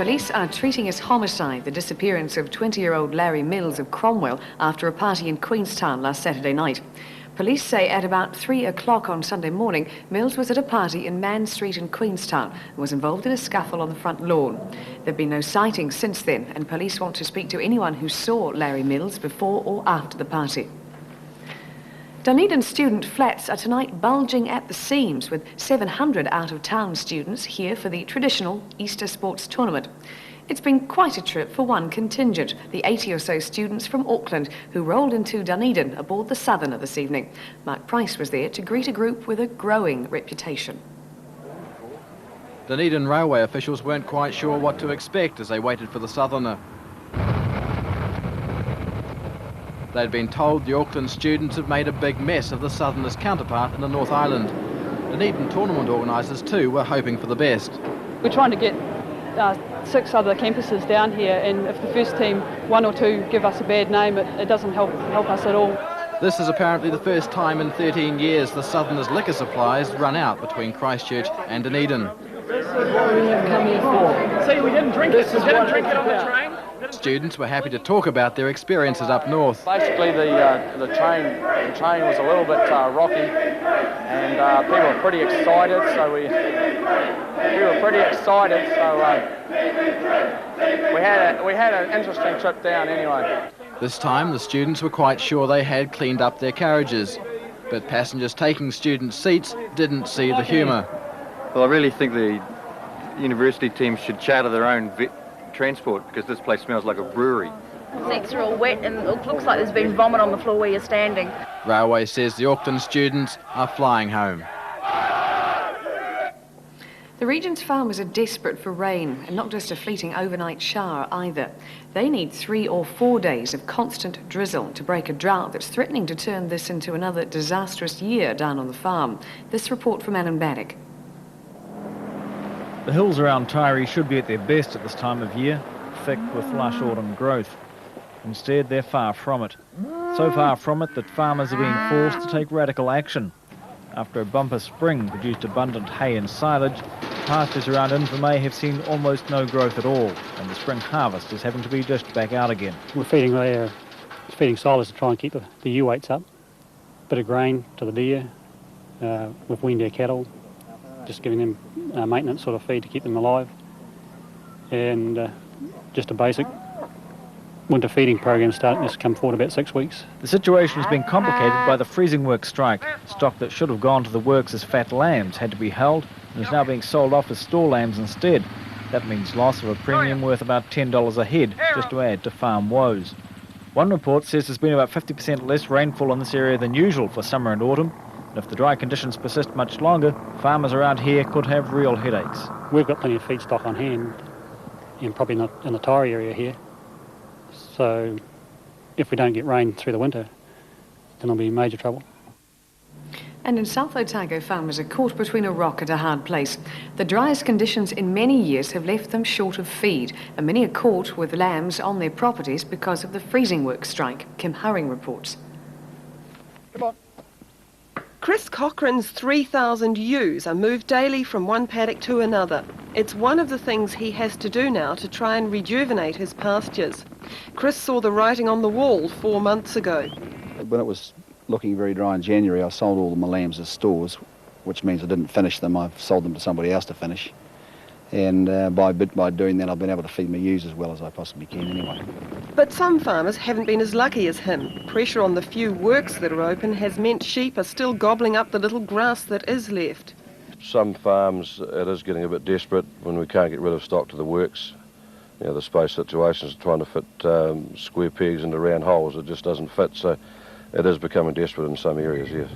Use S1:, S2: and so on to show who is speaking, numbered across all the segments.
S1: Police are treating as homicide the disappearance of 20-year-old Larry Mills of Cromwell after a party in Queenstown last Saturday night. Police say at about 3 o'clock on Sunday morning, Mills was at a party in Man Street in Queenstown and was involved in a scuffle on the front lawn. There have been no sightings since then, and police want to speak to anyone who saw Larry Mills before or after the party. Dunedin student flats are tonight bulging at the seams, with 700 out-of-town students here for the traditional Easter sports tournament. It's been quite a trip for one contingent, the 80 or so students from Auckland who rolled into Dunedin aboard the Southerner this evening. Mark Price was there to greet a group with a growing reputation.
S2: Dunedin railway officials weren't quite sure what to expect as they waited for the Southerner. They'd been told the Auckland students had made a big mess of the Southerner's counterpart in the North Island. Dunedin tournament organisers too were hoping for the best.
S3: We're trying to get 6 other campuses down here, and if the first team, 1 or 2, give us a bad name, it doesn't help us at all.
S2: This is apparently the first time in 13 years the Southerner's liquor supplies run out between Christchurch and Dunedin.
S4: This is what we have come here for. See, we didn't drink it. We didn't drink it on the train.
S2: Students were happy to talk about their experiences up north.
S5: Basically, the train was a little bit rocky, and people were pretty excited. So we were pretty excited. So we had an interesting trip down anyway.
S2: This time, the students were quite sure they had cleaned up their carriages, but passengers taking student seats didn't see the humour.
S6: Well, I really think the university teams should charter their own transport, because this place smells like a brewery.
S7: The seats are all wet and it looks like there's been vomit on the floor where you're standing.
S2: Railway says the Auckland students are flying home.
S1: The region's farmers are desperate for rain, and not just a fleeting overnight shower either. They need 3 or 4 days of constant drizzle to break a drought that's threatening to turn this into another disastrous year down on the farm. This report from Alan Baddock.
S8: The hills around Taieri should be at their best at this time of year, thick with lush autumn growth. Instead, they're far from it. So far from it that farmers are being forced to take radical action. After a bumper spring produced abundant hay and silage, pastures around Invermay have seen almost no growth at all, and the spring harvest is having to be dished back out again.
S9: We're feeding silage to try and keep the ewe weights up. Bit of grain to the deer, with weaned deer cattle, just giving them maintenance sort of feed to keep them alive, and just a basic winter feeding program starting to come forward about 6 weeks.
S8: The situation has been complicated by the freezing works strike. Stock that should have gone to the works as fat lambs had to be held and is now being sold off as store lambs instead. That means loss of a premium worth about $10 a head, just to add to farm woes. One report says there's been about 50% less rainfall in this area than usual for summer and autumn. And if the dry conditions persist much longer, farmers around here could have real headaches.
S9: We've got plenty of feedstock on hand, and probably not in the Taieri area here. So if we don't get rain through the winter, then there'll be major trouble.
S1: And in South Otago, farmers are caught between a rock and a hard place. The driest conditions in many years have left them short of feed, and many are caught with lambs on their properties because of the freezing works strike. Kim Hurring reports.
S10: Come on. Chris Cochrane's 3,000 ewes are moved daily from one paddock to another. It's one of the things he has to do now to try and rejuvenate his pastures. Chris saw the writing on the wall 4 months ago.
S11: When it was looking very dry in January, I sold all my lambs as stores, which means I didn't finish them. I've sold them to somebody else to finish. And by doing that, I've been able to feed my ewes as well as I possibly can anyway.
S10: But some farmers haven't been as lucky as him. Pressure on the few works that are open has meant sheep are still gobbling up the little grass that is left.
S12: Some farms, it is getting a bit desperate when we can't get rid of stock to the works. You know, the space situations, trying to fit square pegs into round holes, it just doesn't fit, so it is becoming desperate in some areas, yes.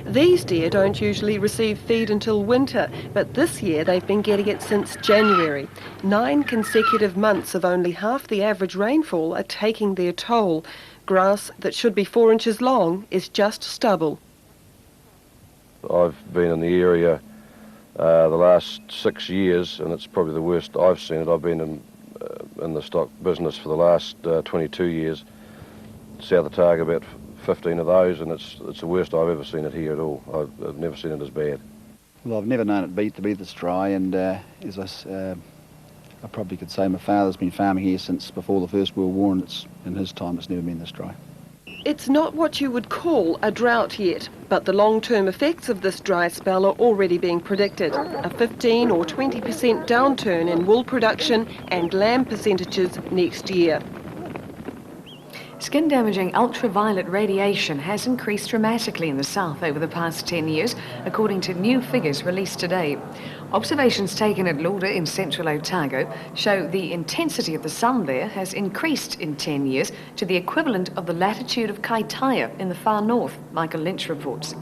S10: These deer don't usually receive feed until winter, but this year they've been getting it since January. 9 consecutive months of only half the average rainfall are taking their toll. Grass that should be 4 inches long is just stubble.
S12: I've been in the area the last 6 years, and it's probably the worst I've seen it. I've been in the stock business for the last 22 years. South Otago, about 15 of those, and it's the worst I've ever seen it here at all. I've never seen it as bad.
S11: Well, I've never known it to be this dry, and as I probably could say my father's been farming here since before the First World War, and in his time it's never been this dry.
S10: It's not what you would call a drought yet, but the long-term effects of this dry spell are already being predicted. A 15 or 20% downturn in wool production and lamb percentages next year.
S1: Skin-damaging ultraviolet radiation has increased dramatically in the south over the past 10 years, according to new figures released today. Observations taken at Lauder in central Otago show the intensity of the sun there has increased in 10 years to the equivalent of the latitude of Kaitaia in the far north, Michael Lynch reports.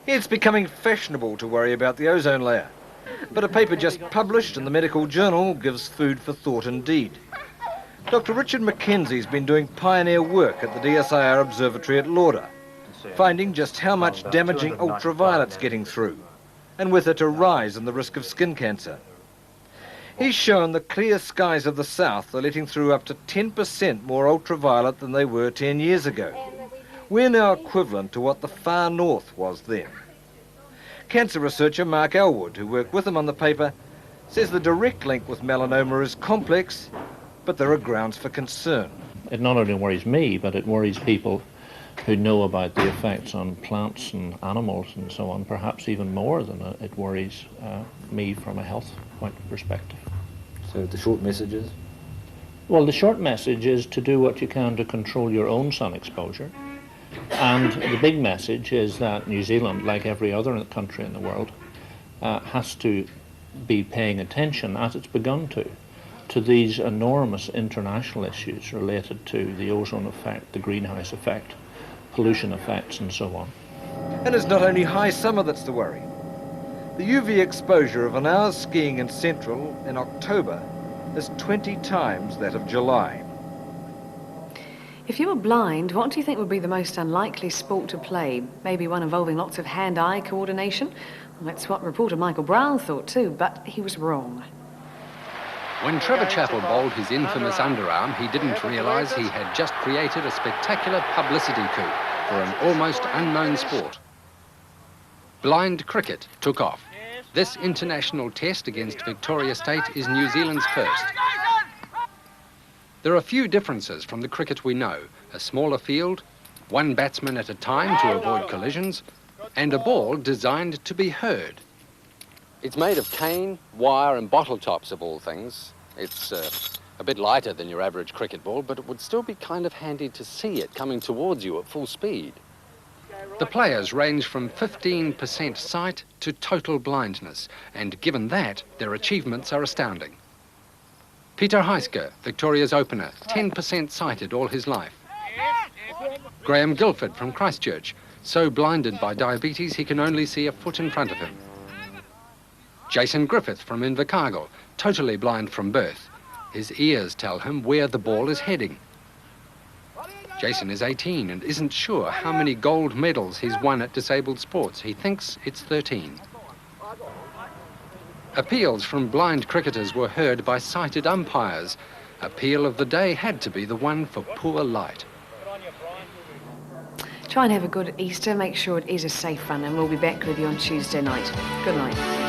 S13: It's becoming fashionable to worry about the ozone layer, but a paper just published in the medical journal gives food for thought indeed. Dr. Richard Mackenzie's been doing pioneer work at the DSIR Observatory at Lauder, finding just how much damaging ultraviolet's getting through, and with it a rise in the risk of skin cancer. He's shown the clear skies of the south are letting through up to 10% more ultraviolet than they were 10 years ago. We're now equivalent to what the far north was then. Cancer researcher Mark Elwood, who worked with him on the paper, says the direct link with melanoma is complex, but there are grounds for concern.
S14: It not only worries me, but it worries people who know about the effects on plants and animals and so on, perhaps even more than it worries me from a health point of perspective.
S15: So the short message is?
S14: Well, the short message is to do what you can to control your own sun exposure. And the big message is that New Zealand, like every other country in the world, has to be paying attention, as it's begun to these enormous international issues related to the ozone effect, the greenhouse effect, pollution effects and so on.
S13: And it's not only high summer that's the worry. The UV exposure of an hour's skiing in Central in October is 20 times that of July.
S1: If you were blind, what do you think would be the most unlikely sport to play? Maybe one involving lots of hand-eye coordination? Well, that's what reporter Michael Brown thought too, but he was wrong.
S16: When Trevor Chappell bowled his infamous underarm, he didn't realise he had just created a spectacular publicity coup for an almost unknown sport. Blind cricket took off. This international test against Victoria State is New Zealand's first. There are few differences from the cricket we know. A smaller field, one batsman at a time to avoid collisions, and a ball designed to be heard.
S17: It's made of cane, wire and bottle tops of all things. It's a bit lighter than your average cricket ball, but it would still be kind of handy to see it coming towards you at full speed.
S16: The players range from 15% sight to total blindness, and given that, their achievements are astounding. Peter Heisker, Victoria's opener, 10% sighted all his life. Graham Guilford from Christchurch, so blinded by diabetes he can only see a foot in front of him. Jason Griffith from Invercargill, totally blind from birth. His ears tell him where the ball is heading. Jason is 18 and isn't sure how many gold medals he's won at disabled sports. He thinks it's 13. Appeals from blind cricketers were heard by sighted umpires. Appeal of the day had to be the one for poor light.
S1: Try and have a good Easter. Make sure it is a safe one, and we'll be back with you on Tuesday night. Good night.